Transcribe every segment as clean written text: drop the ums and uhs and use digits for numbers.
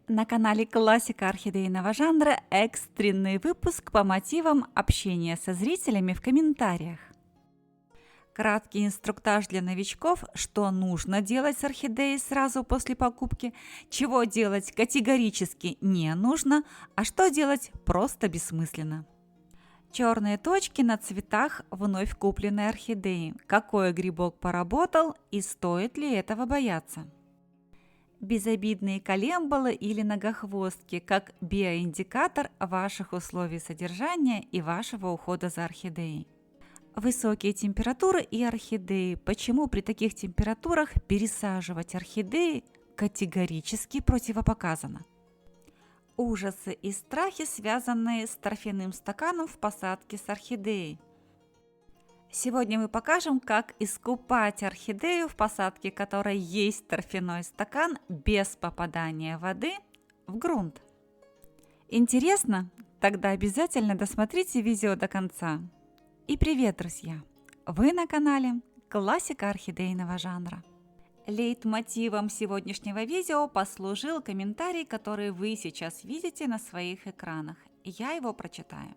На канале «Классика орхидейного жанра» экстренный выпуск по мотивам общения со зрителями в комментариях. Краткий инструктаж для новичков, что нужно делать с орхидеей сразу после покупки, чего делать категорически не нужно, а что делать просто бессмысленно. Черные точки на цветах вновь купленной орхидеи. Какой грибок поработал и стоит ли этого бояться? Безобидные колемболы или многохвостки как биоиндикатор ваших условий содержания и вашего ухода за орхидеей. Высокие температуры и орхидеи. Почему при таких температурах пересаживать орхидеи категорически противопоказано? Ужасы и страхи, связанные с торфяным стаканом в посадке с орхидеей. Сегодня мы покажем, как искупать орхидею, в посадке которой есть торфяной стакан, без попадания воды в грунт. Интересно? Тогда обязательно досмотрите видео до конца. И привет, друзья! Вы на канале «Классика орхидейного жанра». Лейтмотивом сегодняшнего видео послужил комментарий, который вы сейчас видите на своих экранах. Я его прочитаю.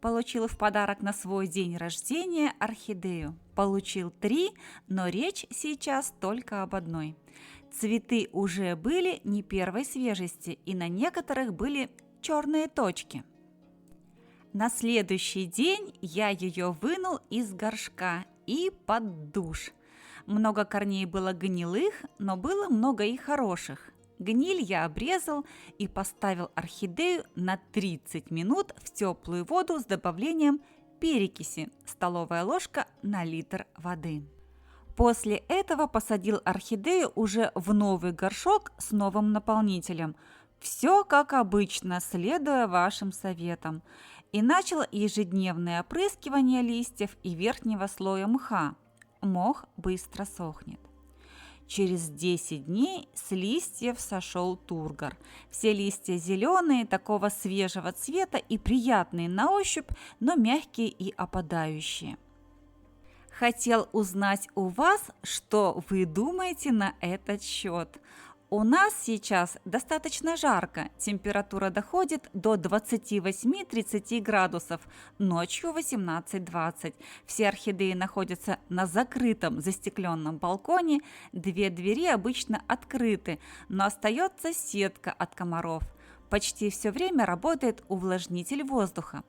Получил в подарок на свой день рождения орхидею. Получил 3, но речь сейчас только об одной. Цветы уже были не первой свежести, и на некоторых были черные точки. На следующий день я ее вынул из горшка и под душ. Много корней было гнилых, но было много и хороших. Гниль я обрезал и поставил орхидею на 30 минут в теплую воду с добавлением перекиси, столовая ложка на литр воды. После этого посадил орхидею уже в новый горшок с новым наполнителем. Все как обычно, следуя вашим советам. И начал ежедневное опрыскивание листьев и верхнего слоя мха. Мох быстро сохнет. Через 10 дней с листьев сошел тургор. Все листья зеленые, такого свежего цвета и приятные на ощупь, но мягкие и опадающие. Хотел узнать у вас, что вы думаете на этот счет. У нас сейчас достаточно жарко, температура доходит до 28-30 градусов, ночью 18-20. Все орхидеи находятся на закрытом застекленном балконе, 2 двери обычно открыты, но остается сетка от комаров. Почти все время работает увлажнитель воздуха.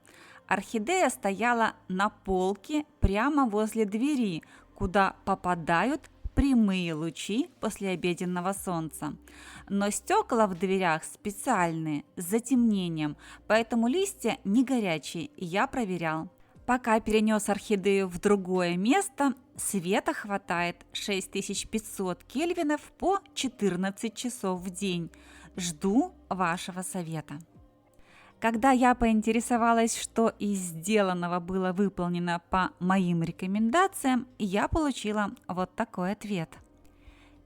Орхидея стояла на полке прямо возле двери, куда попадают прямые лучи послеобеденного солнца. Но стекла в дверях специальные, с затемнением, поэтому листья не горячие, я проверял. Пока перенес орхидею в другое место, света хватает 6500 кельвинов по 14 часов в день. Жду вашего совета. Когда я поинтересовалась, что из сделанного было выполнено по моим рекомендациям, я получила вот такой ответ.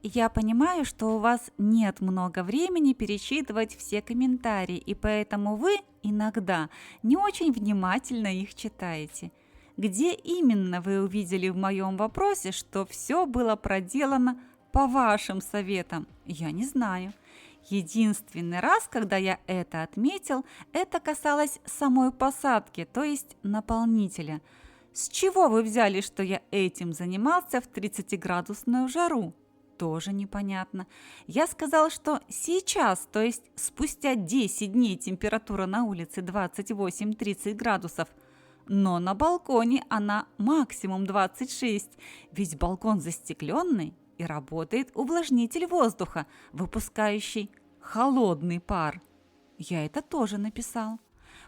Я понимаю, что у вас нет много времени перечитывать все комментарии, и поэтому вы иногда не очень внимательно их читаете. Где именно вы увидели в моем вопросе, что все было проделано по вашим советам, я не знаю. Единственный раз, когда я это отметил, это касалось самой посадки, то есть наполнителя. С чего вы взяли, что я этим занимался в 30-градусную жару? Тоже непонятно. Я сказал, что сейчас, то есть спустя 10 дней температура на улице 28-30 градусов, но на балконе она максимум 26, ведь балкон застекленный. И работает увлажнитель воздуха, выпускающий холодный пар. Я это тоже написал.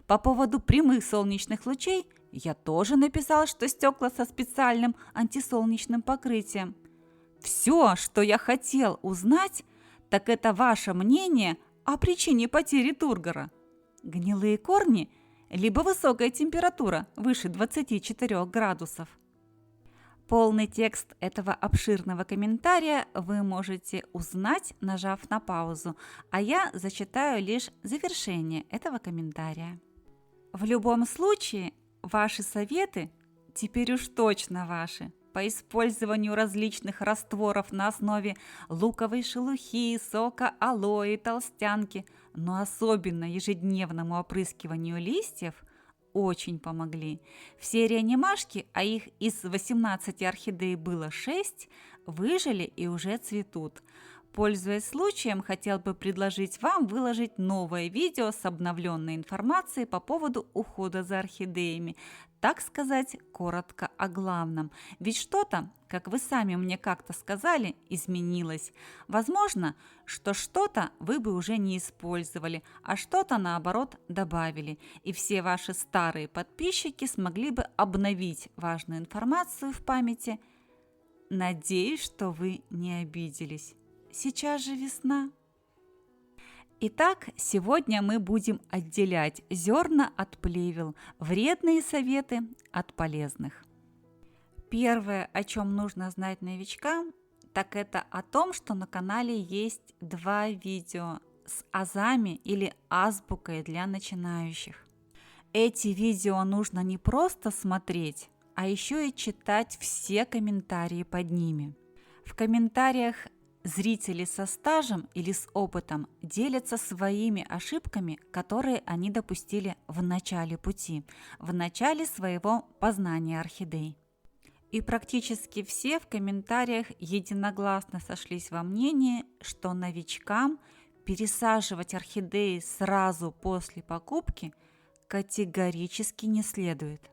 По поводу прямых солнечных лучей я тоже написал, что стекла со специальным антисолнечным покрытием. Все, что я хотел узнать, так это ваше мнение о причине потери тургора. Гнилые корни, либо высокая температура выше 24 градусов. Полный текст этого обширного комментария вы можете узнать, нажав на паузу, а я зачитаю лишь завершение этого комментария. В любом случае, ваши советы, теперь уж точно ваши, по использованию различных растворов на основе луковой шелухи, сока алоэ и толстянки, но особенно ежедневному опрыскиванию листьев очень помогли. Все реанимашки, а их из 18 орхидей было 6, выжили и уже цветут. Пользуясь случаем, хотел бы предложить вам выложить новое видео с обновленной информацией по поводу ухода за орхидеями. Так сказать, коротко о главном. Ведь что-то, как вы сами мне как-то сказали, изменилось. Возможно, что что-то вы бы уже не использовали, а что-то наоборот добавили. И все ваши старые подписчики смогли бы обновить важную информацию в памяти. Надеюсь, что вы не обиделись. Сейчас же весна. Итак, сегодня мы будем отделять зерна от плевел, вредные советы от полезных. Первое, о чем нужно знать новичкам, так это о том, что на канале есть 2 видео с азами или азбукой для начинающих. Эти видео нужно не просто смотреть, а еще и читать все комментарии под ними. В комментариях зрители со стажем или с опытом делятся своими ошибками, которые они допустили в начале пути, в начале своего познания орхидей. И практически все в комментариях единогласно сошлись во мнении, что новичкам пересаживать орхидеи сразу после покупки категорически не следует.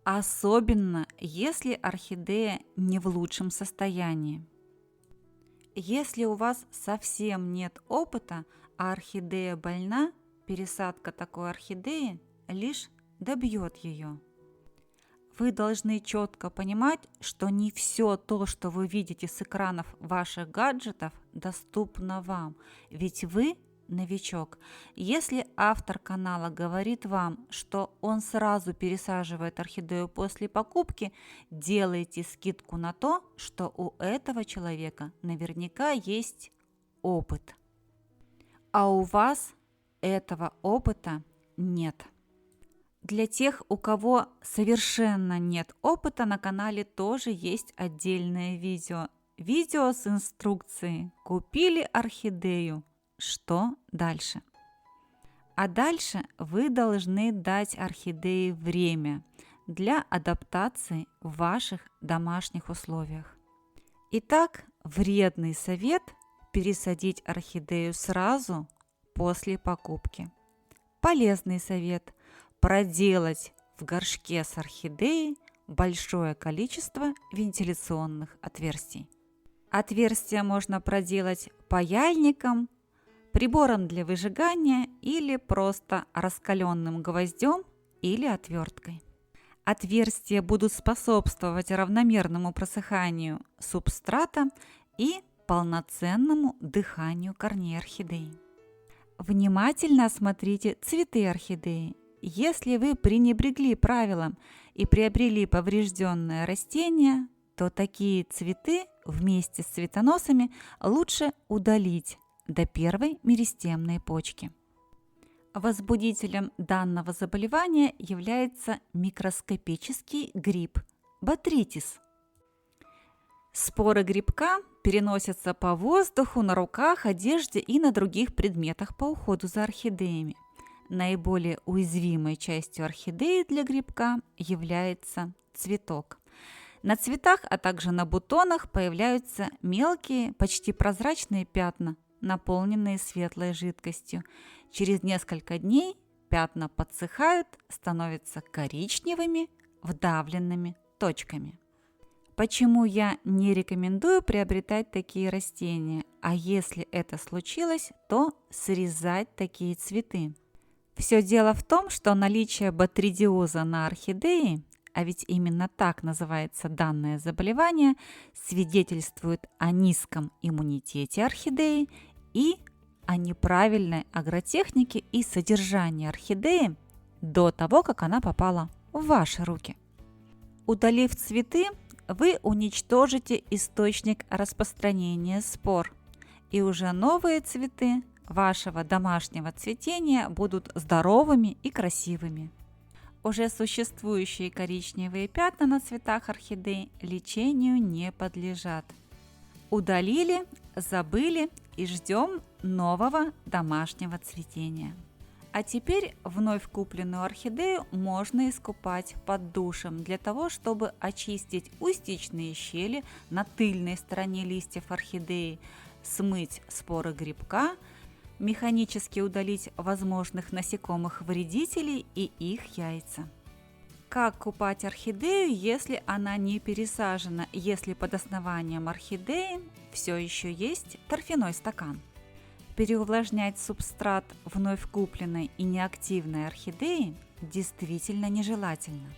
Особенно, если орхидея не в лучшем состоянии. Если у вас совсем нет опыта, а орхидея больна, пересадка такой орхидеи лишь добьет ее. Вы должны четко понимать, что не все то, что вы видите с экранов ваших гаджетов, доступно вам, ведь вы новичок. Если автор канала говорит вам, что он сразу пересаживает орхидею после покупки, делайте скидку на то, что у этого человека наверняка есть опыт. А у вас этого опыта нет. Для тех, у кого совершенно нет опыта, на канале тоже есть отдельное видео. Видео с инструкцией «Купили орхидею. Что дальше?» А дальше вы должны дать орхидее время для адаптации в ваших домашних условиях. Итак, вредный совет – пересадить орхидею сразу после покупки. Полезный совет – проделать в горшке с орхидеей большое количество вентиляционных отверстий. Отверстия можно проделать паяльником, прибором для выжигания или просто раскаленным гвоздем или отверткой. Отверстия будут способствовать равномерному просыханию субстрата и полноценному дыханию корней орхидеи. Внимательно осмотрите цветы орхидеи. Если вы пренебрегли правилам и приобрели поврежденное растение, то такие цветы вместе с цветоносами лучше удалить до первой меристемной почки. Возбудителем данного заболевания является микроскопический гриб ботритис. Споры грибка переносятся по воздуху, на руках, одежде и на других предметах по уходу за орхидеями. Наиболее уязвимой частью орхидеи для грибка является цветок. На цветах, а также на бутонах появляются мелкие, почти прозрачные пятна, наполненные светлой жидкостью. Через несколько дней пятна подсыхают, становятся коричневыми, вдавленными точками. Почему я не рекомендую приобретать такие растения, а если это случилось, то срезать такие цветы? Все дело в том, что наличие ботридиоза на орхидее, а ведь именно так называется данное заболевание, свидетельствует о низком иммунитете орхидеи и о неправильной агротехнике и содержании орхидеи до того, как она попала в ваши руки. Удалив цветы, вы уничтожите источник распространения спор, и уже новые цветы вашего домашнего цветения будут здоровыми и красивыми. Уже существующие коричневые пятна на цветах орхидей лечению не подлежат. Удалили, забыли и ждем нового домашнего цветения. А теперь вновь купленную орхидею можно искупать под душем для того, чтобы очистить устьичные щели на тыльной стороне листьев орхидеи, смыть споры грибка, механически удалить возможных насекомых-вредителей и их яйца. Как купать орхидею, если она не пересажена, если под основанием орхидеи все еще есть торфяной стакан? Переувлажнять субстрат вновь купленной и неактивной орхидеи действительно нежелательно.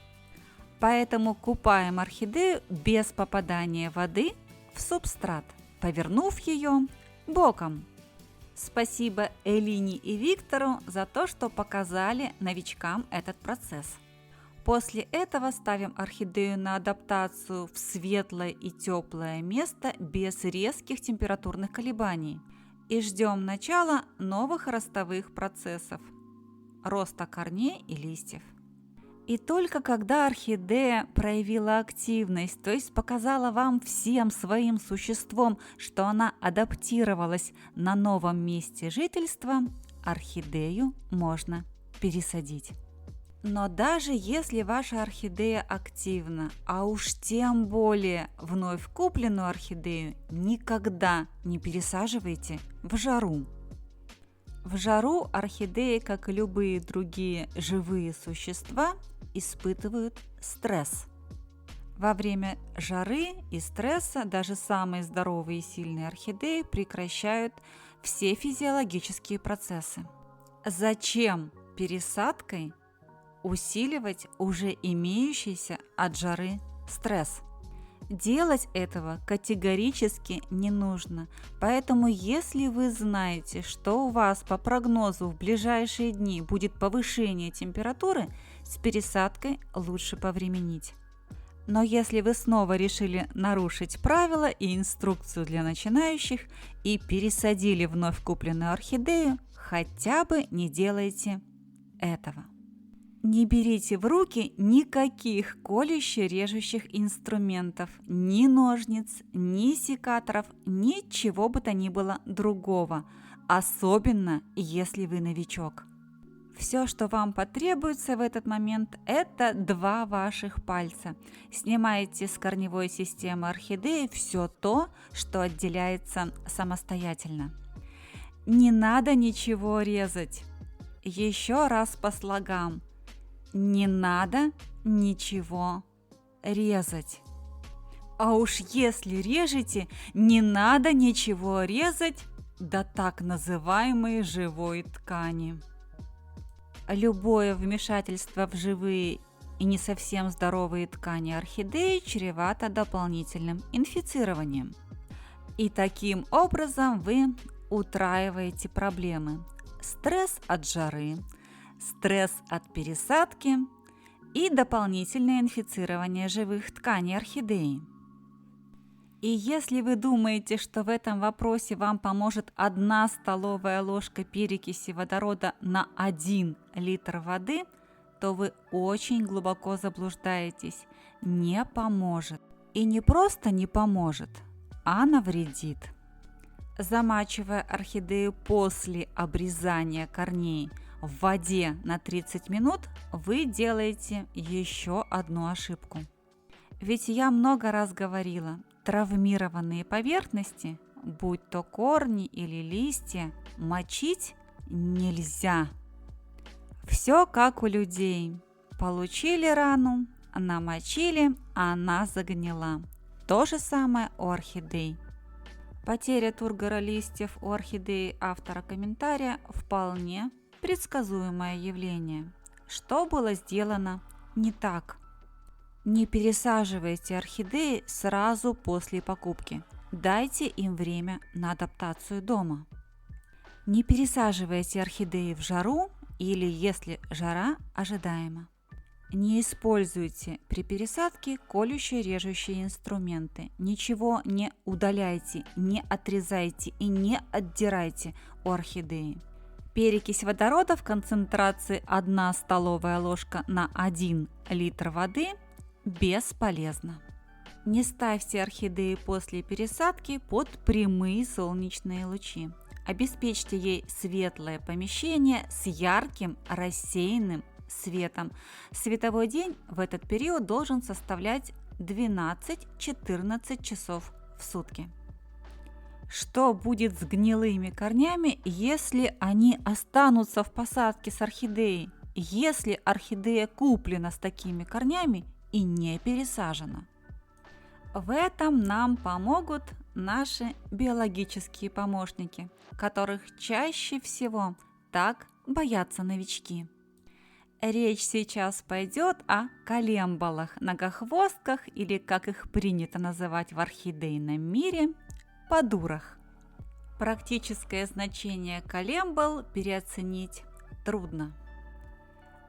Поэтому купаем орхидею без попадания воды в субстрат, повернув ее боком. Спасибо Элине и Виктору за то, что показали новичкам этот процесс. После этого ставим орхидею на адаптацию в светлое и теплое место без резких температурных колебаний и ждем начала новых ростовых процессов, роста корней и листьев. И только когда орхидея проявила активность, то есть показала вам всем своим существом, что она адаптировалась на новом месте жительства, орхидею можно пересадить. Но даже если ваша орхидея активна, а уж тем более вновь купленную орхидею, никогда не пересаживайте в жару. В жару орхидеи, как и любые другие живые существа, испытывают стресс. Во время жары и стресса даже самые здоровые и сильные орхидеи прекращают все физиологические процессы. Зачем пересадкой усиливать уже имеющийся от жары стресс? Делать этого категорически не нужно, поэтому если вы знаете, что у вас по прогнозу в ближайшие дни будет повышение температуры, с пересадкой лучше повременить. Но если вы снова решили нарушить правила и инструкцию для начинающих и пересадили вновь купленную орхидею, хотя бы не делайте этого. Не берите в руки никаких колюще-режущих инструментов, ни ножниц, ни секаторов, ничего бы то ни было другого, особенно если вы новичок. Все, что вам потребуется в этот момент, это 2 ваших пальца. Снимаете с корневой системы орхидеи все то, что отделяется самостоятельно. Не надо ничего резать. Еще раз по слогам. Не надо ничего резать. А уж если режете, не надо ничего резать до так называемой живой ткани. Любое вмешательство в живые и не совсем здоровые ткани орхидеи чревато дополнительным инфицированием. И таким образом вы утраиваете проблемы. Стресс от жары, стресс от пересадки и дополнительное инфицирование живых тканей орхидеи. И если вы думаете, что в этом вопросе вам поможет 1 столовая ложка перекиси водорода на 1 литр воды, то вы очень глубоко заблуждаетесь. Не поможет. И не просто не поможет, а навредит. Замачивая орхидею после обрезания корней в воде на 30 минут, вы делаете еще одну ошибку. Ведь я много раз говорила, травмированные поверхности, будь то корни или листья, мочить нельзя. Все как у людей. Получили рану, намочили, она загнила. То же самое у орхидей. Потеря тургора листьев у орхидеи автора комментария вполне предсказуемое явление. Что было сделано не так? Не пересаживайте орхидеи сразу после покупки. Дайте им время на адаптацию дома. Не пересаживайте орхидеи в жару или если жара ожидаема. Не используйте при пересадке колюще-режущие инструменты. Ничего не удаляйте, не отрезайте и не отдирайте у орхидеи. Перекись водорода в концентрации 1 столовая ложка на 1 литр воды бесполезна. Не ставьте орхидеи после пересадки под прямые солнечные лучи. Обеспечьте ей светлое помещение с ярким рассеянным светом. Световой день в этот период должен составлять 12-14 часов в сутки. Что будет с гнилыми корнями, если они останутся в посадке с орхидеей, если орхидея куплена с такими корнями и не пересажена? В этом нам помогут наши биологические помощники, которых чаще всего так боятся новички. Речь сейчас пойдет о калембалах, многохвостках или, как их принято называть в орхидейном мире, подурах. Практическое значение калембал переоценить трудно.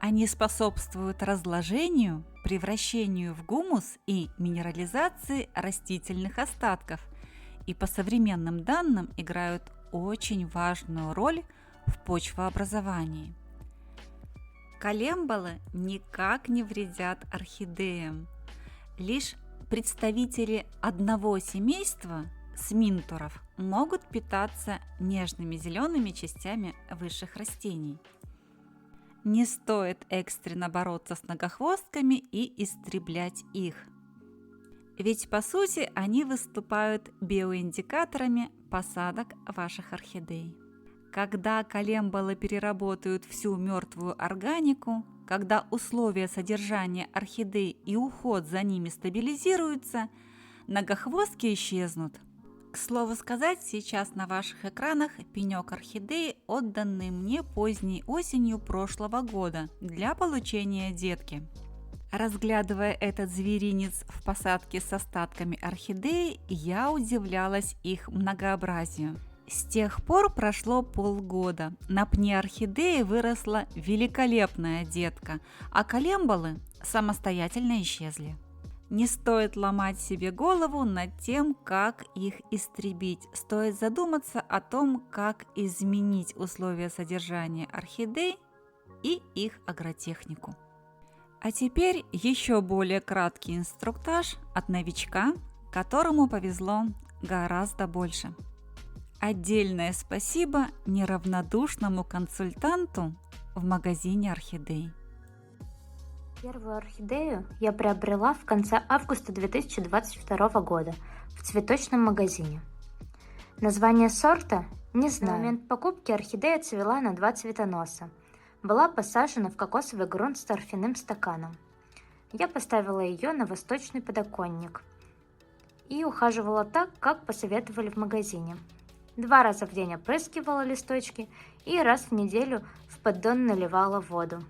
Они способствуют разложению, превращению в гумус и минерализации растительных остатков и по современным данным играют очень важную роль в почвообразовании. Калембалы никак не вредят орхидеям. Лишь представители одного семейства сминтуров могут питаться нежными зелеными частями высших растений. Не стоит экстренно бороться с многохвостками и истреблять их. Ведь по сути они выступают биоиндикаторами посадок ваших орхидей. Когда калембалы переработают всю мертвую органику, когда условия содержания орхидей и уход за ними стабилизируются, многохвостки исчезнут. К слову сказать, сейчас на ваших экранах пенек орхидеи, отданный мне поздней осенью прошлого года для получения детки. Разглядывая этот зверинец в посадке с остатками орхидеи, я удивлялась их многообразию. С тех пор прошло полгода. На пне орхидеи выросла великолепная детка, а калембалы самостоятельно исчезли. Не стоит ломать себе голову над тем, как их истребить. Стоит задуматься о том, как изменить условия содержания орхидей и их агротехнику. А теперь еще более краткий инструктаж от новичка, которому повезло гораздо больше. Отдельное спасибо неравнодушному консультанту в магазине орхидей. Первую орхидею я приобрела в конце августа 2022 года в цветочном магазине. Название сорта не знаю. На момент покупки орхидея цвела на 2 цветоноса. Была посажена в кокосовый грунт с торфяным стаканом. Я поставила ее на восточный подоконник и ухаживала так, как посоветовали в магазине. 2 раза в день опрыскивала листочки и раз в неделю в поддон наливала воду.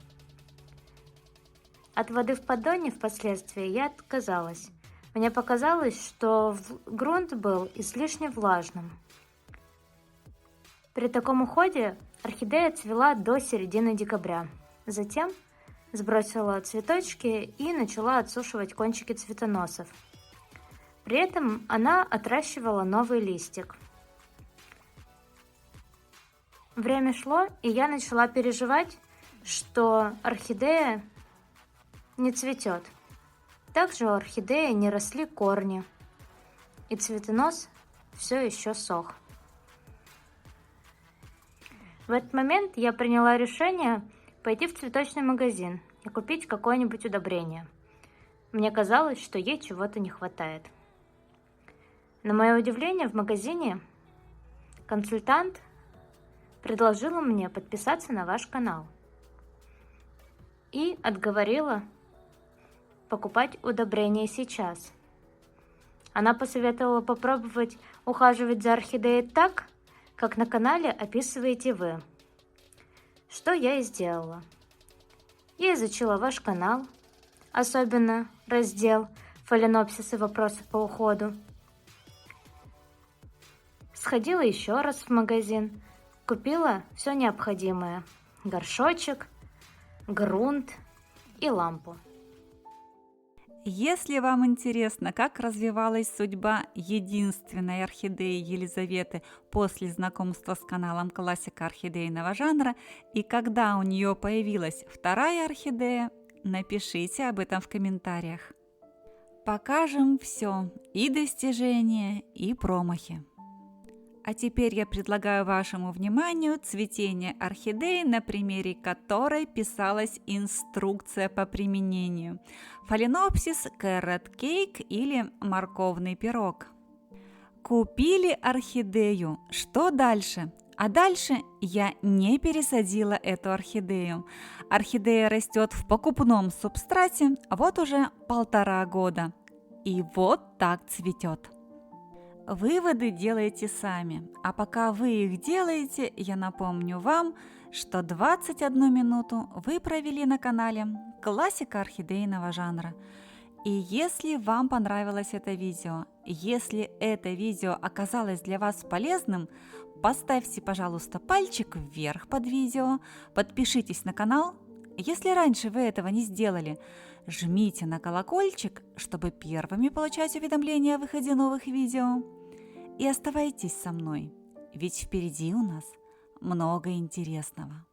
От воды в поддоне впоследствии я отказалась. Мне показалось, что грунт был излишне влажным. При таком уходе орхидея цвела до середины декабря. Затем сбросила цветочки и начала отсушивать кончики цветоносов. При этом она отращивала новый листик. Время шло, и я начала переживать, что орхидея не цветет. Также у орхидеи не росли корни, и цветонос все еще сох. В этот момент я приняла решение пойти в цветочный магазин и купить какое-нибудь удобрение. Мне казалось, что ей чего-то не хватает. На мое удивление, в магазине консультант предложила мне подписаться на ваш канал и отговорила покупать удобрения сейчас. Она посоветовала попробовать ухаживать за орхидеей так, как на канале описываете вы. Что я и сделала. Я изучила ваш канал, особенно раздел «Фаленопсисы. Вопросы по уходу». Сходила еще раз в магазин, купила все необходимое: горшочек, грунт и лампу. Если вам интересно, как развивалась судьба единственной орхидеи Елизаветы после знакомства с каналом «Классика орхидейного жанра» и когда у нее появилась вторая орхидея, напишите об этом в комментариях. Покажем все, и достижения, и промахи. А теперь я предлагаю вашему вниманию цветение орхидеи, на примере которой писалась инструкция по применению. Phalaenopsis carrot cake или морковный пирог. Купили орхидею. Что дальше? А дальше я не пересадила эту орхидею. Орхидея растет в покупном субстрате вот уже 1,5 года. И вот так цветет. Выводы делайте сами, а пока вы их делаете, я напомню вам, что 21 минуту вы провели на канале «Классика орхидейного жанра». И если вам понравилось это видео, если это видео оказалось для вас полезным, поставьте, пожалуйста, пальчик вверх под видео, подпишитесь на канал. Если раньше вы этого не сделали, жмите на колокольчик, чтобы первыми получать уведомления о выходе новых видео. И оставайтесь со мной, ведь впереди у нас много интересного.